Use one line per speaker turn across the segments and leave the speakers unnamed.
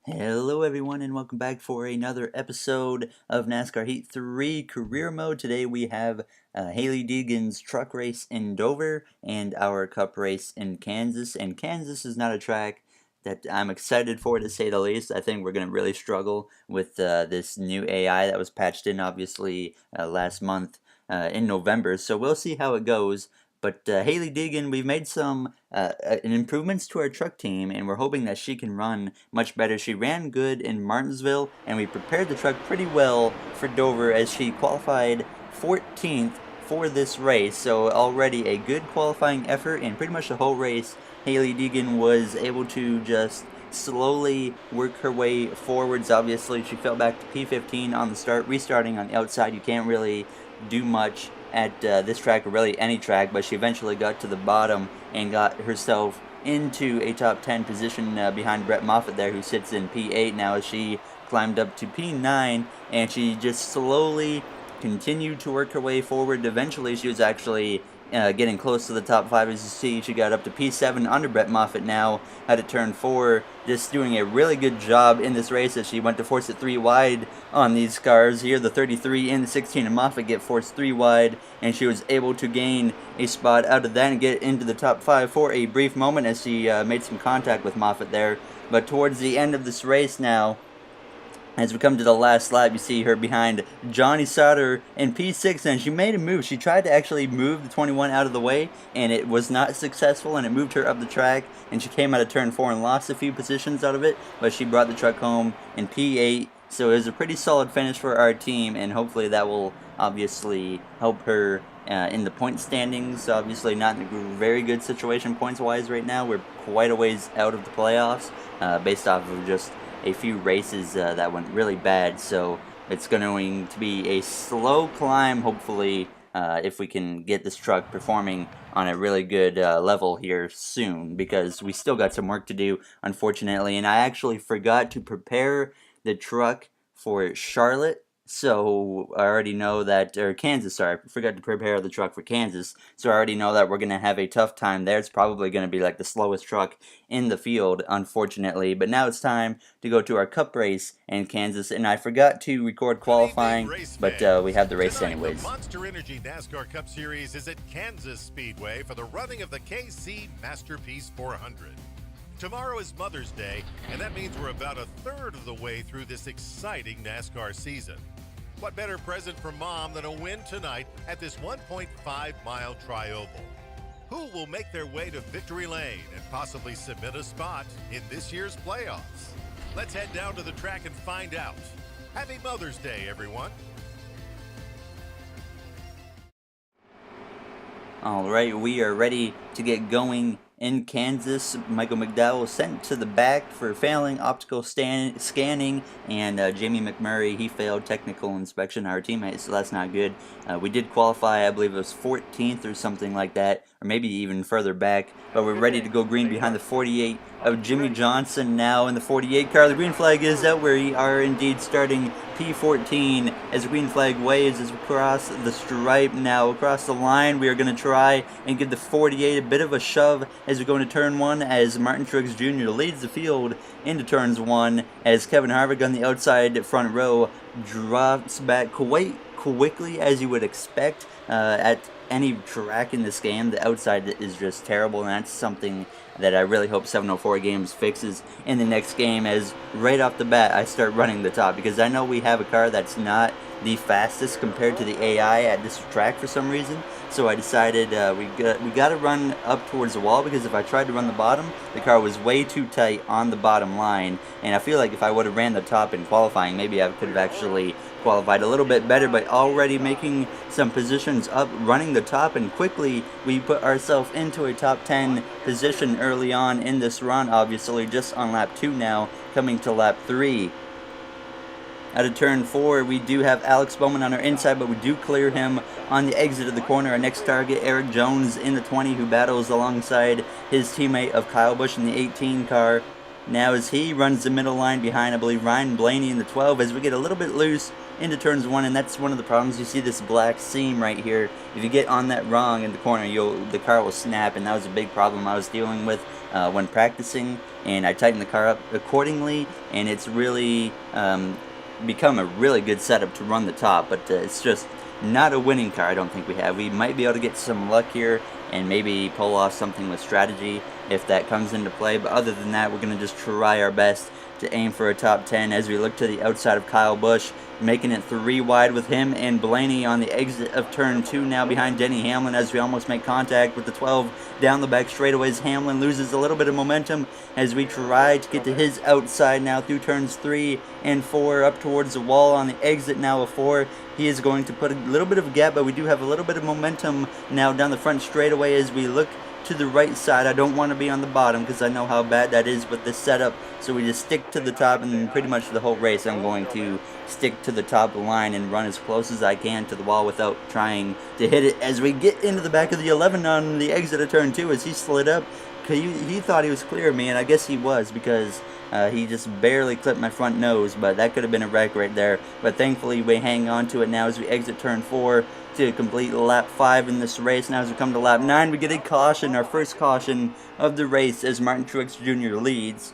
Hello everyone and welcome back for another episode of NASCAR Heat 3 Career Mode. Today we have Hailie Deegan's truck race in Dover and our cup race in Kansas. And Kansas is not a track that I'm excited for, to say the least. I think we're going to really struggle with this new AI that was patched in obviously last month in November. So we'll see how it goes. But Hailie Deegan, we've made some improvements to our truck team, and we're hoping that she can run much better. She ran good in Martinsville, and we prepared the truck pretty well for Dover as she qualified 14th for this race. So already a good qualifying effort, and pretty much the whole race, Hailie Deegan was able to just slowly work her way forwards. Obviously, she fell back to P15 on the start, restarting on the outside. You can't really do much at this track, or really any track, but she eventually got to the bottom and got herself into a top 10 position behind Brett Moffitt there, who sits in P8 now, as she climbed up to P9, and she just slowly continued to work her way forward. Eventually she was actually getting close to the top 5. As you see, she got up to P7 under Brett Moffitt now at a turn 4, just doing a really good job in this race as she went to force it 3 wide on these cars here. The 33 and the 16 of Moffitt get forced 3 wide, and she was able to gain a spot out of that and get into the top 5 for a brief moment as she made some contact with Moffitt there. But towards the end of this race now, as we come to the last lap, you see her behind Johnny Sauter in P6, and she made a move. She tried to actually move the 21 out of the way, and it was not successful, and it moved her up the track, and she came out of turn 4 and lost a few positions out of it, but she brought the truck home in P8, so it was a pretty solid finish for our team, and hopefully that will obviously help her in the point standings. Obviously not in a very good situation points-wise right now. We're quite a ways out of the playoffs based off of just a few races that went really bad, so it's going to be a slow climb, hopefully, if we can get this truck performing on a really good level here soon, because we still got some work to do, unfortunately. And I actually forgot to prepare the truck for Charlotte, so I already know that, or Kansas, sorry, I forgot to prepare the truck for Kansas, so I already know that we're going to have a tough time there. It's probably going to be like the slowest truck in the field, unfortunately. But now it's time to go to our cup race in Kansas, and I forgot to record qualifying, but we have the race anyways.
The Monster Energy NASCAR Cup Series is at Kansas Speedway for the running of the KC Masterpiece 400. Tomorrow is Mother's Day, and that means we're about a third of the way through this exciting NASCAR season. What better present for Mom than a win tonight at this 1.5-mile tri-oval? Who will make their way to victory lane and possibly submit a spot in this year's playoffs? Let's head down to the track and find out. Happy Mother's Day, everyone.
Alright, we are ready to get going in Kansas. Michael McDowell sent to the back for failing optical scanning, and Jamie McMurray, he failed technical inspection, our teammate, so that's not good. We did qualify, I believe it was 14th or something like that, or maybe even further back, but we're ready to go green behind the 48 of Jimmy Johnson now in the 48 car. The green flag is out. We are indeed starting P14 as the green flag waves as we cross the stripe. Now across the line, we are going to try and give the 48 a bit of a shove as we go into turn 1, as Martin Truex Jr. leads the field into turns 1, as Kevin Harvick on the outside front row drops back quite quickly, as you would expect at any track in this game. The outside is just terrible, and that's something that I really hope 704 Games fixes in the next game, as right off the bat I start running the top, because I know we have a car that's not the fastest compared to the AI at this track for some reason. So I decided we got to run up towards the wall, because if I tried to run the bottom, the car was way too tight on the bottom line, and I feel like if I would have ran the top in qualifying, maybe I could have actually qualified a little bit better. But already making some positions up, running the top, and quickly we put ourselves into a top 10 position early on in this run, obviously just on lap 2 now, coming to lap 3. Out of turn 4, we do have Alex Bowman on our inside, but we do clear him on the exit of the corner. Our next target, Eric Jones in the 20, who battles alongside his teammate of Kyle Busch in the 18 car. Now as he runs the middle line behind, I believe, Ryan Blaney in the 12, as we get a little bit loose into turns 1, and that's one of the problems. You see this black seam right here. If you get on that wrong in the corner, the car will snap, and that was a big problem I was dealing with when practicing, and I tightened the car up accordingly, and it's really become a really good setup to run the top, but it's just not a winning car I don't think we have. We might be able to get some luck here and maybe pull off something with strategy if that comes into play, but other than that, we're going to just try our best to aim for a top 10 as we look to the outside of Kyle Busch, making it 3 wide with him and Blaney on the exit of turn 2 now behind Denny Hamlin as we almost make contact with the 12 down the back straightaways. Hamlin loses a little bit of momentum as we try to get to his outside now through turns 3 and 4 up towards the wall on the exit now of 4. He is going to put a little bit of a gap, but we do have a little bit of momentum now down the front straightaway as we look to the right side. I don't want to be on the bottom because I know how bad that is with this setup, so we just stick to the top, and pretty much the whole race I'm going to stick to the top of the line and run as close as I can to the wall without trying to hit it as we get into the back of the 11 on the exit of turn 2 as he slid up. He thought he was clear of me, and I guess he was because he just barely clipped my front nose, but that could have been a wreck right there. But thankfully we hang on to it now as we exit turn 4 to complete lap 5 in this race. Now as we come to lap 9, we get a caution, our first caution of the race as Martin Truex Jr. leads.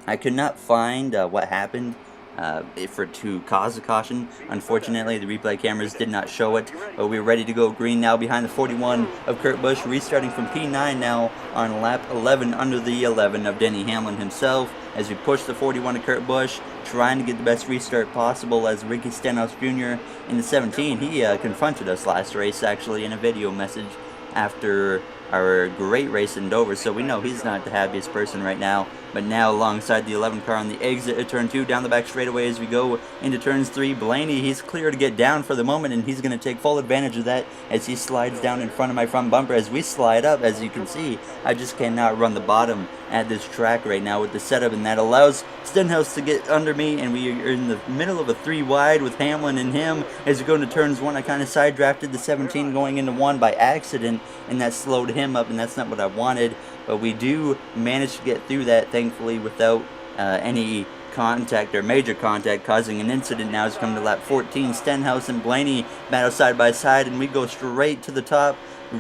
I could not find what happened to cause a caution. Unfortunately, the replay cameras did not show it, but we're ready to go green now behind the 41 of Kurt Busch, restarting from P9 now on lap 11 under the 11 of Denny Hamlin himself as we push the 41 of Kurt Busch, trying to get the best restart possible as Ricky Stenhouse Jr. in the 17. He confronted us last race actually in a video message after our great race in Dover, so we know he's not the happiest person right now. But now alongside the 11 car on the exit at turn 2 down the back straightaway as we go into turns 3, Blaney, he's clear to get down for the moment, and he's going to take full advantage of that as he slides down in front of my front bumper. As we slide up, as you can see, I just cannot run the bottom at this track right now with the setup, and that allows Stenhouse to get under me, and we are in the middle of a 3 wide with Hamlin and him. As we go into turns 1, I kind of side drafted the 17 going into 1 by accident, and that slowed him up, and that's not what I wanted. But we do manage to get through that, thankfully, without any contact or major contact causing an incident. Now as we come to lap 14, Stenhouse and Blaney battle side by side, and we go straight to the top,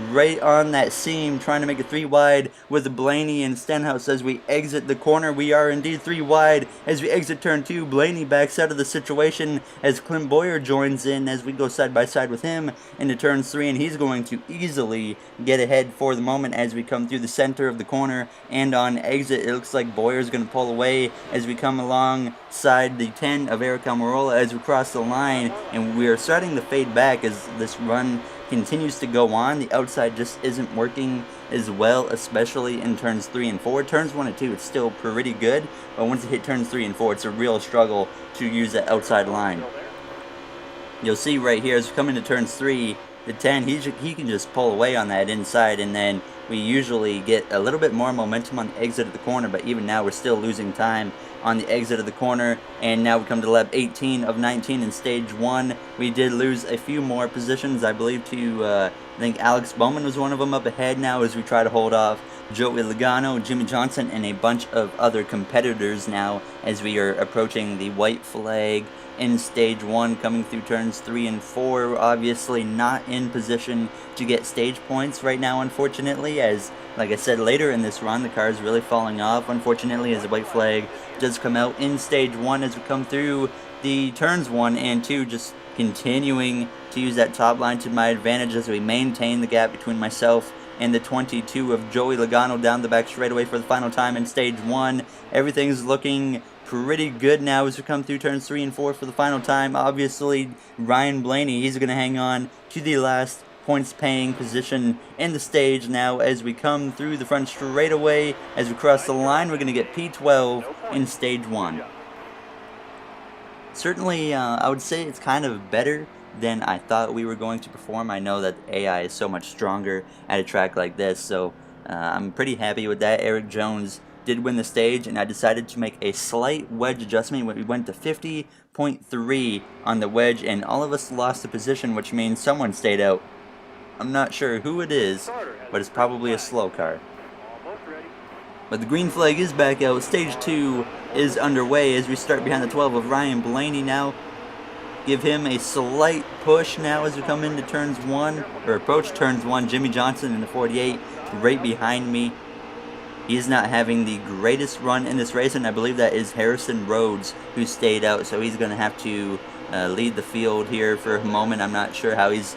right on that seam, trying to make it 3 wide with Blaney and Stenhouse as we exit the corner. We are indeed 3 wide as we exit turn 2. Blaney backs out of the situation as Clint Boyer joins in as we go side by side with him into turns 3, and he's going to easily get ahead for the moment as we come through the center of the corner. And on exit, it looks like Boyer's going to pull away as we come alongside the 10 of Eric Almirola as we cross the line, and we are starting to fade back as this run continues to go on. The outside just isn't working as well, especially in turns 3 and 4. Turns 1 and 2, it's still pretty good, but once you hit turns 3 and 4, it's a real struggle to use that outside line. You'll see right here as we come into turns 3, the 10, he can just pull away on that inside, and then we usually get a little bit more momentum on the exit of the corner, but even now we're still losing time on the exit of the corner. And now we come to lap 18 of 19 in stage 1. We did lose a few more positions, I believe, to I think Alex Bowman was one of them up ahead now as we try to hold off Joey Logano, Jimmy Johnson, and a bunch of other competitors now as we are approaching the white flag in stage 1, coming through turns 3 and 4. We're obviously not in position to get stage points right now, unfortunately, as like I said, later in this run the car is really falling off, unfortunately, as the white flag does come out in stage 1 as we come through the turns 1 and 2, just continuing to use that top line to my advantage as we maintain the gap between myself and the 22 of Joey Logano down the back straightaway for the final time in stage 1. Everything's looking pretty good now as we come through turns 3 and 4 for the final time. Obviously, Ryan Blaney, he's going to hang on to the last points paying position in the stage now as we come through the front straightaway. As we cross the line, we're going to get P12 in stage 1. Certainly, I would say it's kind of better than I thought we were going to perform. I know that AI is so much stronger at a track like this, so I'm pretty happy with that. Eric Jones did win the stage, and I decided to make a slight wedge adjustment. We went to 50.3 on the wedge, and all of us lost a position, which means someone stayed out. I'm not sure who it is, but it's probably a slow car. But the green flag is back out. Stage 2 is underway as we start behind the 12 of Ryan Blaney now. Give him a slight push now as we come into turns 1, or approach turns 1. Jimmy Johnson in the 48 right behind me. he's not having the greatest run in this race, and I believe that is Harrison Rhodes who stayed out, so he's going to have to lead the field here for a moment. I'm not sure how he's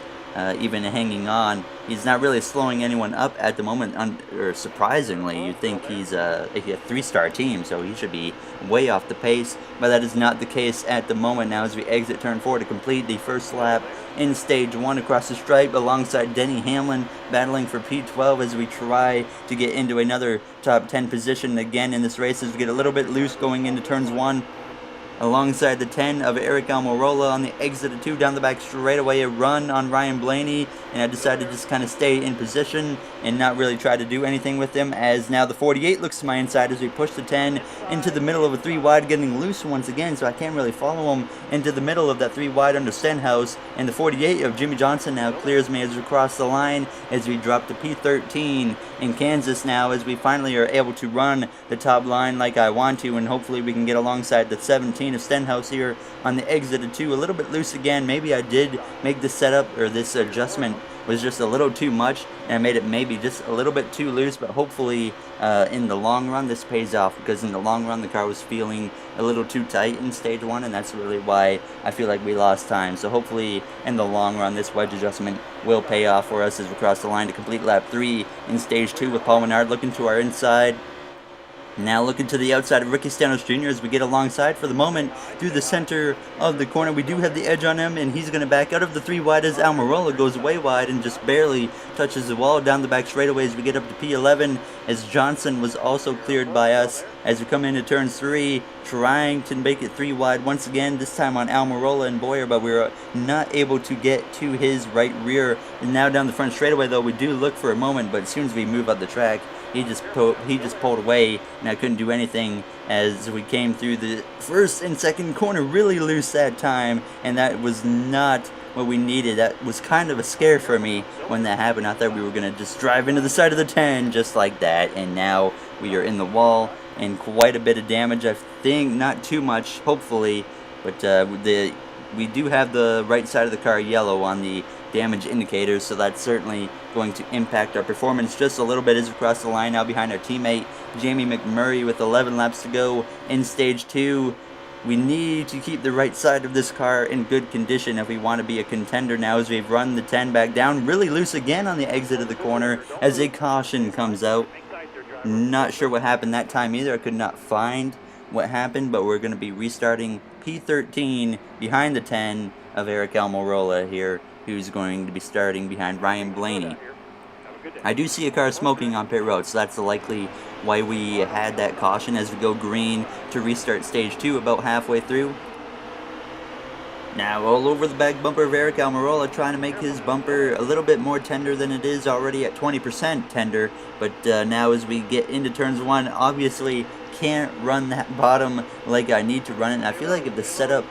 even hanging on. He's not really slowing anyone up at the moment, or surprisingly. You'd think he's a 3-star team, so he should be way off the pace, but that is not the case at the moment. Now as we exit turn 4 to complete the first lap in stage 1 across the stripe alongside Denny Hamlin battling for P12 as we try to get into another top 10 position again in this race as we get a little bit loose going into turns 1. Alongside the 10 of Eric Almirola on the exit of 2 down the back straightaway, a run on Ryan Blaney, and I decided to just kind of stay in position and not really try to do anything with him, as now the 48 looks to my inside as we push the 10 into the middle of a 3 wide, getting loose once again, so I can't really follow him into the middle of that 3 wide under Stenhouse, and the 48 of Jimmy Johnson now clears me as we cross the line as we drop to P13 in Kansas now, as we finally are able to run the top line like I want to, and hopefully we can get alongside the 17 of Stenhouse here on the exit of 2. A little bit loose again. Maybe I did make this setup, or this adjustment was just a little too much, and I made it maybe just a little bit too loose, but hopefully in the long run this pays off, because in the long run the car was feeling a little too tight in stage 1, and that's really why I feel like we lost time. So hopefully in the long run this wedge adjustment will pay off for us as we cross the line to complete lap 3 in stage 2 with Paul Menard looking to our inside. Now looking to the outside of Ricky Stenhouse Jr. as we get alongside for the moment through the center of the corner. We do have the edge on him, and he's going to back out of the 3 wide as Almirola goes way wide and just barely touches the wall down the back straightaway as we get up to P11, as Johnson was also cleared by us as we come into turn 3, trying to make it 3 wide once again, this time on Almirola and Boyer, but we were not able to get to his right rear. And now down the front straightaway though, we do look for a moment, but as soon as we move up the track, he just pulled away, and I couldn't do anything as we came through the first and second corner really loose that time, and that was not what we needed. That was kind of a scare for me when that happened. I thought we were going to just drive into the side of the 10 just like that, and now we are in the wall and quite a bit of damage. I think not too much, hopefully, but we do have the right side of the car yellow on the damage indicators, so that's certainly going to impact our performance just a little bit as we cross the line now behind our teammate Jamie McMurray with 11 laps to go in stage 2. We need to keep the right side of this car in good condition if we want to be a contender now, as we've run the 10 back down really loose again on the exit of the corner as a caution comes out. Not sure what happened that time either. I could not find what happened, but we're going to be restarting P13 behind the 10 of Eric Almirola here, who's going to be starting behind Ryan Blaney. I do see a car smoking on pit road, so that's likely why we had that caution as we go green to restart stage 2 about halfway through. Now all over the back bumper of Eric Almirola, trying to make his bumper a little bit more tender than it is already at 20% tender, but now as we get into turns 1, obviously can't run that bottom like I need to run it, and I feel like if the setup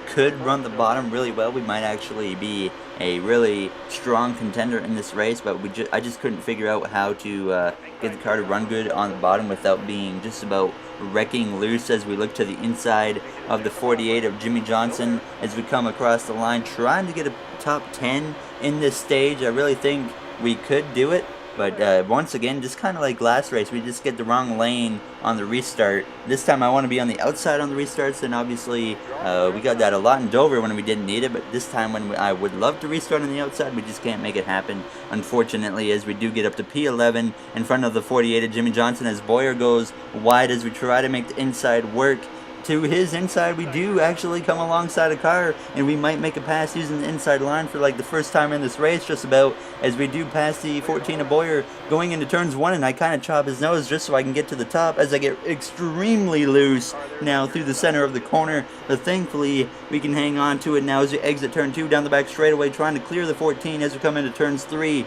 could run the bottom really well, we might actually be a really strong contender in this race, but I just couldn't figure out how to get the car to run good on the bottom without being just about wrecking loose as we look to the inside of the 48 of Jimmy Johnson as we come across the line, trying to get a top 10 in this stage. I really think we could do it, but once again, just kind of like last race, we just get the wrong lane on the restart. This time I want to be on the outside on the restarts, and obviously we got that a lot in Dover when we didn't need it, but this time when I would love to restart on the outside, we just can't make it happen, unfortunately, as we do get up to P11 in front of the 48 of Jimmy Johnson as Boyer goes wide as we try to make the inside work. To his inside, we do actually come alongside a car, and we might make a pass using the inside line for like the first time in this race, just about, as we do pass the 14 of Boyer going into turns 1, and I kind of chop his nose just so I can get to the top as I get extremely loose now through the center of the corner, but thankfully we can hang on to it now as we exit turn 2 down the back straightaway, trying to clear the 14 as we come into turns 3.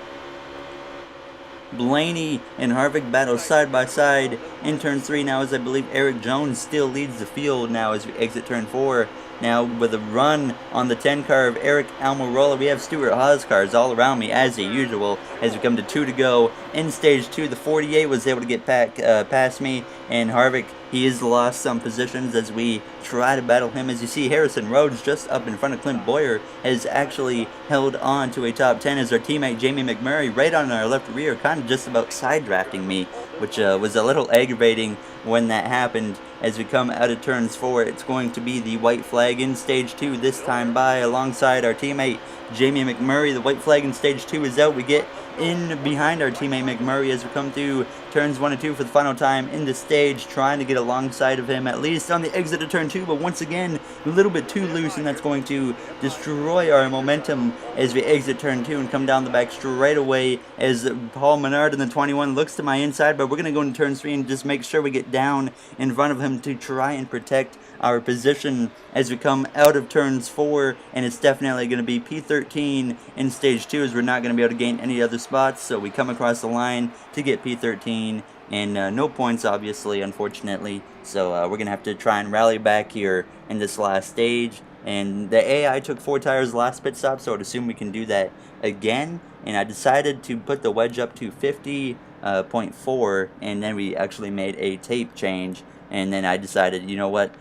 Blaney and Harvick battle side by side in turn 3 now, as I believe Eric Jones still leads the field now as we exit turn 4. Now with a run on the 10 car of Eric Almirola, we have Stuart Haas cars all around me as usual as we come to 2 to go. In stage 2, the 48 was able to get past me, and Harvick, he has lost some positions as we try to battle him. As you see, Harrison Rhodes just up in front of Clint Boyer has actually held on to a top 10 as our teammate Jamie McMurray right on our left rear, kind of just about side drafting me, which was a little aggravating when that happened. As we come out of turns 4, it's going to be the white flag in stage 2, this time by alongside our teammate Jamie McMurray. The white flag in stage 2 is out. We get in behind our teammate McMurray as we come through turns 1 and 2 for the final time in the stage, trying to get alongside of him at least on the exit of turn 2, but once again a little bit too loose, and that's going to destroy our momentum as we exit turn 2 and come down the back straight away as Paul Menard in the 21 looks to my inside. But we're going to go into turn 3 and just make sure we get down in front of him to try and protect our position as we come out of turns 4, and it's definitely going to be P13 in stage 2 as we're not going to be able to gain any other spots. So we come across the line to get P13 and no points, obviously, unfortunately. So we're going to have to try and rally back here in this last stage. And the AI took 4 tires last pit stop, so I'd assume we can do that again. And I decided to put the wedge up to 50.4, and then we actually made a tape change. And then I decided, you know what,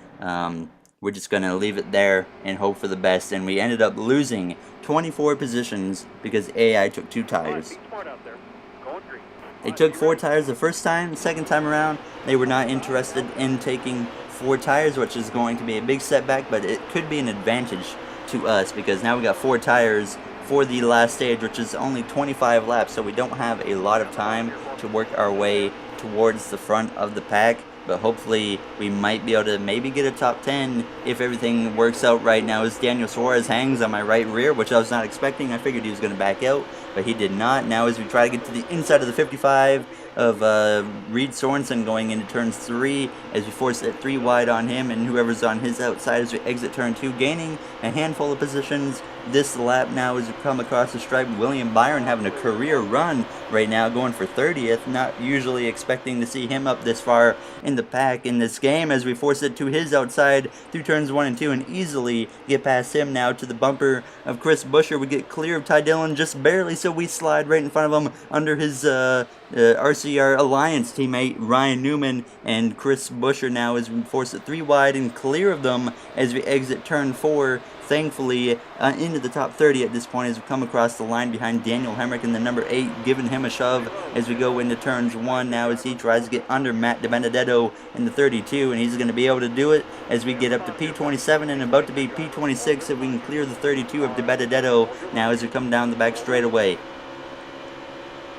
we're just going to leave it there and hope for the best. And we ended up losing 24 positions because AI took 2 tires. They took 4 tires the first time. The second time around, they were not interested in taking 4 tires, which is going to be a big setback, but it could be an advantage to us because now we got 4 tires for the last stage, which is only 25 laps, so we don't have a lot of time to work our way towards the front of the pack. But hopefully we might be able to maybe get a top 10 if everything works out right now, as Daniel Suarez hangs on my right rear, which I was not expecting. I figured he was going to back out, but he did not. Now as we try to get to the inside of the 55 of Reed Sorensen going into turns 3, as we force it 3 wide on him and whoever's on his outside as we exit turn 2, gaining a handful of positions this lap now as we come across the stripe. William Byron having a career run right now, going for 30th. Not usually expecting to see him up this far in the pack in this game, as we force it to his outside through turns 1 and 2 and easily get past him now to the bumper of Chris Buescher. We get clear of Ty Dillon just barely, so we slide right in front of him under his RCR Alliance teammate Ryan Newman, and Chris Buescher now as we force it 3 wide and clear of them as we exit turn 4. Thankfully, into the top 30 at this point as we come across the line behind Daniel Hemrick in the number 8, giving him a shove as we go into turns 1 now as he tries to get under Matt DiBenedetto in the 32, and he's going to be able to do it as we get up to P27 and about to be P26 if we can clear the 32 of DiBenedetto now as we come down the back straightaway.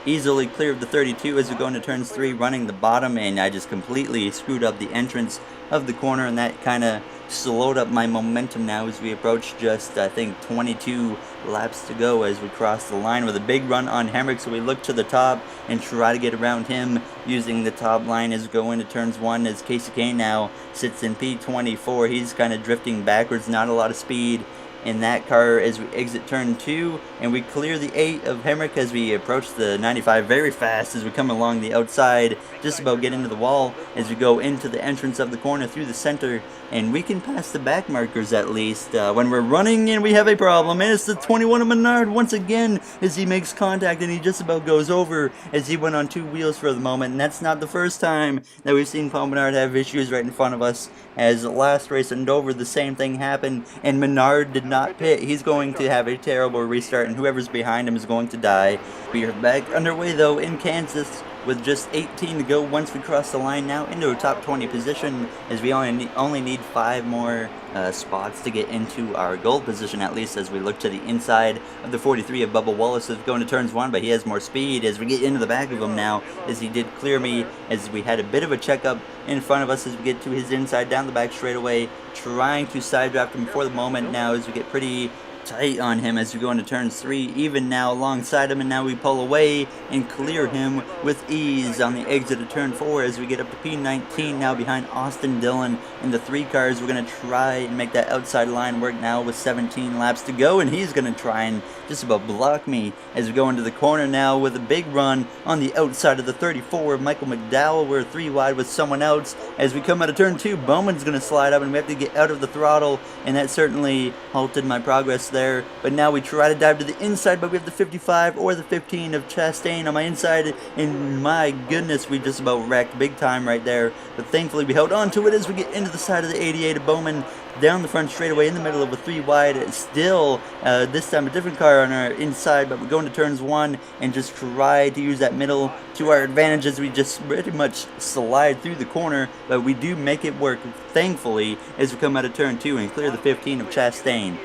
Easily clear of the 32 as we go into turns 3, running the bottom, and I just completely screwed up the entrance of the corner, and that kind of slowed up my momentum now as we approach just, I think, 22 laps to go as we cross the line with a big run on Hemrick. So we look to the top and try to get around him using the top line as we go into turns 1, as Casey Kane now sits in P24. He's kind of drifting backwards, not a lot of speed in that car as we exit turn 2, and we clear the 8 of Hemrick as we approach the 95 very fast as we come along the outside, just about get into the wall as we go into the entrance of the corner through the center, and we can pass the back markers at least when we're running, and we have a problem, and it's the 21 of Menard once again as he makes contact, and he just about goes over as he went on 2 wheels for the moment. And that's not the first time that we've seen Paul Menard have issues right in front of us, as last race in Dover the same thing happened and Menard did not pit. He's going to have a terrible restart, and whoever's behind him is going to die. We are back underway though in Kansas with just 18 to go once we cross the line now into a top 20 position, as we only need 5 more spots to get into our goal position, at least, as we look to the inside of the 43 of Bubba Wallace is going to turns 1, but he has more speed as we get into the back of him now, as he did clear me as we had a bit of a checkup in front of us as we get to his inside down the back straightaway, trying to side draft him for the moment now as we get pretty tight on him as we go into turns 3, even now alongside him, and now we pull away and clear him with ease on the exit of turn 4 as we get up to P19 now behind Austin Dillon in the 3 cars. We're going to try and make that outside line work now with 17 laps to go, and he's going to try and just about block me as we go into the corner now with a big run on the outside of the 34. Michael McDowell, we're 3 wide with someone else. As we come out of turn 2, Bowman's going to slide up and we have to get out of the throttle, and that certainly halted my progress there. But now we try to dive to the inside, but we have the 55 or the 15 of Chastain on my inside, and my goodness, we just about wrecked big time right there. But thankfully we held on to it as we get into the side of the 88 of Bowman, down the front straightaway in the middle of a 3 wide. Still, this time a different car on our inside, but we're going to turns 1 and just try to use that middle to our advantage as we just pretty much slide through the corner, but we do make it work, thankfully, as we come out of turn 2 and clear the 15 of Chastain.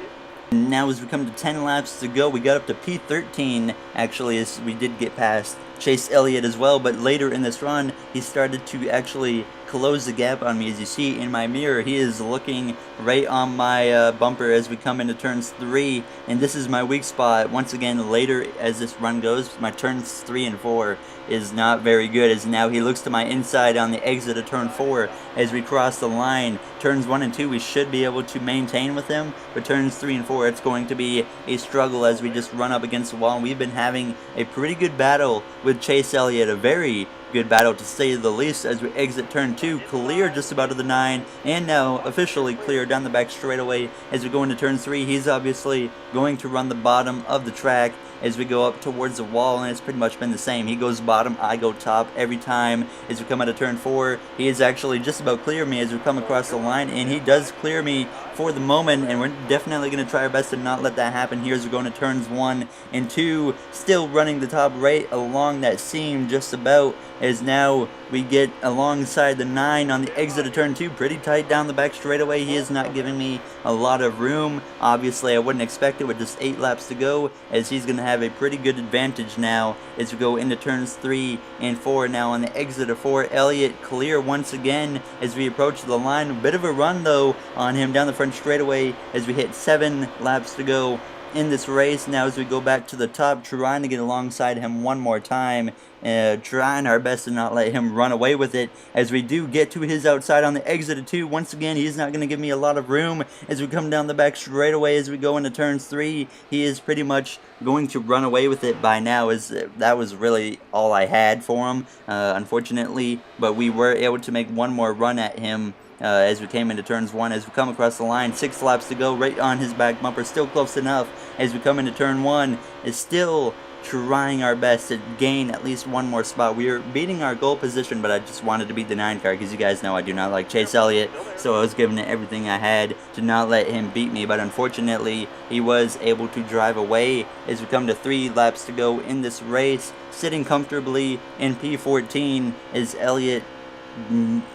Now as we come to 10 laps to go, we got up to P13 actually, as we did get past Chase Elliott as well, but later in this run he started to actually close the gap on me. As you see in my mirror, he is looking right on my bumper as we come into turns 3, and this is my weak spot. Once again, later as this run goes, my turns 3 and 4 is not very good, as now he looks to my inside on the exit of turn 4 as we cross the line. Turns 1 and 2 we should be able to maintain with him, but turns 3 and 4 it's going to be a struggle as we just run up against the wall. And we've been having a pretty good battle with Chase Elliott, a very good battle to say the least, as we exit turn 2, clear just about to the 9, and now officially clear down the back straightaway as we go into turn 3. He's obviously going to run the bottom of the track as we go up towards the wall, and it's pretty much been the same. He goes bottom, I go top every time. As we come out of turn 4, he is actually just about clear me as we come across the line, and he does clear me for the moment, and we're definitely going to try our best to not let that happen here as we go into turns 1 and 2, still running the top right along that seam just about, as now we get alongside the 9 on the exit of turn 2, pretty tight down the back straightaway. He is not giving me a lot of room. Obviously I wouldn't expect it with just 8 laps to go, as he's going to have a pretty good advantage now as we go into turns 3 and 4. Now on the exit of 4, Elliott clear once again as we approach the line. A bit of a run though on him down the front straightaway as we hit 7 laps to go in this race. Now as we go back to the top, trying to get alongside him one more time, trying our best to not let him run away with it as we do get to his outside on the exit of 2. Once again, he's not going to give me a lot of room as we come down the back straightaway. As we go into turns 3, he is pretty much going to run away with it by now, as that was really all I had for him, unfortunately, but we were able to make one more run at him as we came into turns 1. As we come across the line, 6 laps to go, right on his back bumper, still close enough as we come into turn 1, is still trying our best to gain at least one more spot. We are beating our goal position, but I just wanted to beat the 9 car, because you guys know I do not like Chase Elliott, so I was giving it everything I had to not let him beat me. But unfortunately he was able to drive away as we come to 3 laps to go in this race, sitting comfortably in P14 as Elliott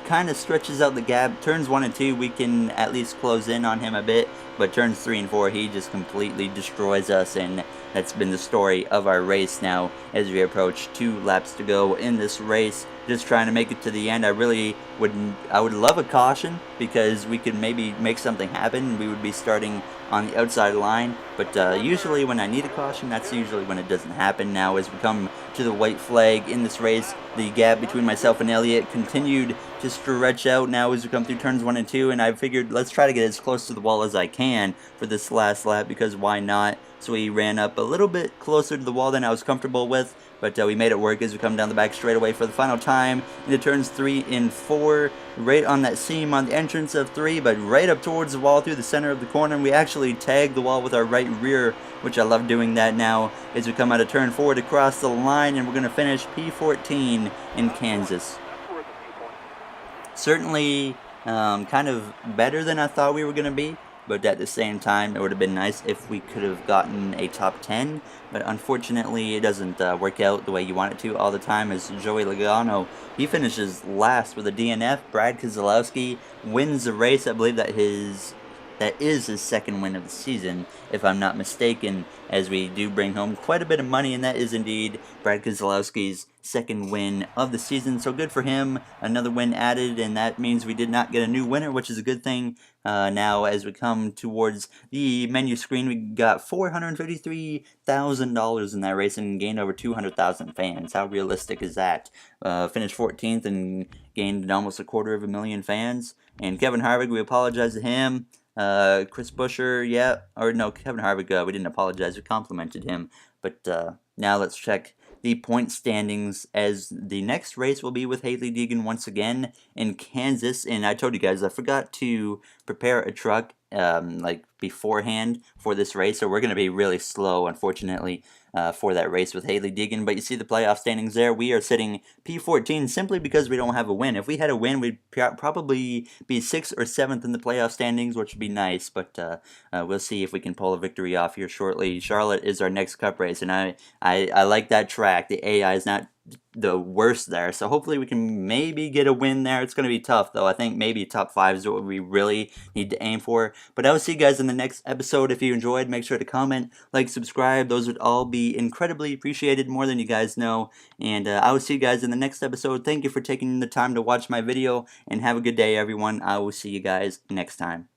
kind of stretches out the gap. Turns 1 and 2 we can at least close in on him a bit, but turns 3 and 4 he just completely destroys us, and that's been the story of our race now as we approach 2 laps to go in this race. Just trying to make it to the end. I would love a caution, because we could maybe make something happen. We would be starting on the outside line, but usually when I need a caution, that's usually when it doesn't happen. Now as we come to the white flag in this race, the gap between myself and Elliott continued to stretch out now as we come through turns 1 and 2, and I figured let's try to get as close to the wall as I can for this last lap, because why not? So we ran up a little bit closer to the wall than I was comfortable with, but we made it work as we come down the back straightaway for the final time into turns 3 and 4, right on that seam on the entrance of 3, but right up towards the wall through the center of the corner. And we actually tagged the wall with our right rear, which I love doing that now as we come out of turn 4 to cross the line, and we're going to finish P14 in Kansas. Certainly kind of better than I thought we were going to be, but at the same time it would have been nice if we could have gotten a top 10, but unfortunately it doesn't work out the way you want it to all the time, as Joey Logano, he finishes last with a DNF. Brad Keselowski wins the race. I believe that is his second win of the season, if I'm not mistaken, as we do bring home quite a bit of money, and that is indeed Brad Keselowski's second win of the season. So good for him, another win added, and that means we did not get a new winner, which is a good thing. Now, as we come towards the menu screen, we got $453,000 in that race and gained over 200,000 fans. How realistic is that? Finished 14th and gained almost 250,000 fans. And Kevin Harvick, we apologize to him. Chris Buescher, yeah, or no, Kevin Harvick, we didn't apologize, we complimented him. But now let's check the point standings, as the next race will be with Hailie Deegan once again in Kansas. And I told you guys I forgot to prepare a truck like beforehand for this race, so we're going to be really slow, unfortunately, for that race with Hailie Deegan. But you see the playoff standings there. We are sitting P14 simply because we don't have a win. If we had a win, we'd probably be 6th or 7th in the playoff standings, which would be nice. But we'll see if we can pull a victory off here shortly. Charlotte is our next Cup race, and I like that track. The AI is not the worst there, so hopefully we can maybe get a win there. It's going to be tough, though. I think maybe top 5 is what we really need to aim for. But I will see you guys in the next episode. If you enjoyed, make sure to comment, like, subscribe. Those would all be incredibly appreciated, more than you guys know. And I will see you guys in the next episode. Thank you for taking the time to watch my video, and have a good day, everyone. I will see you guys next time.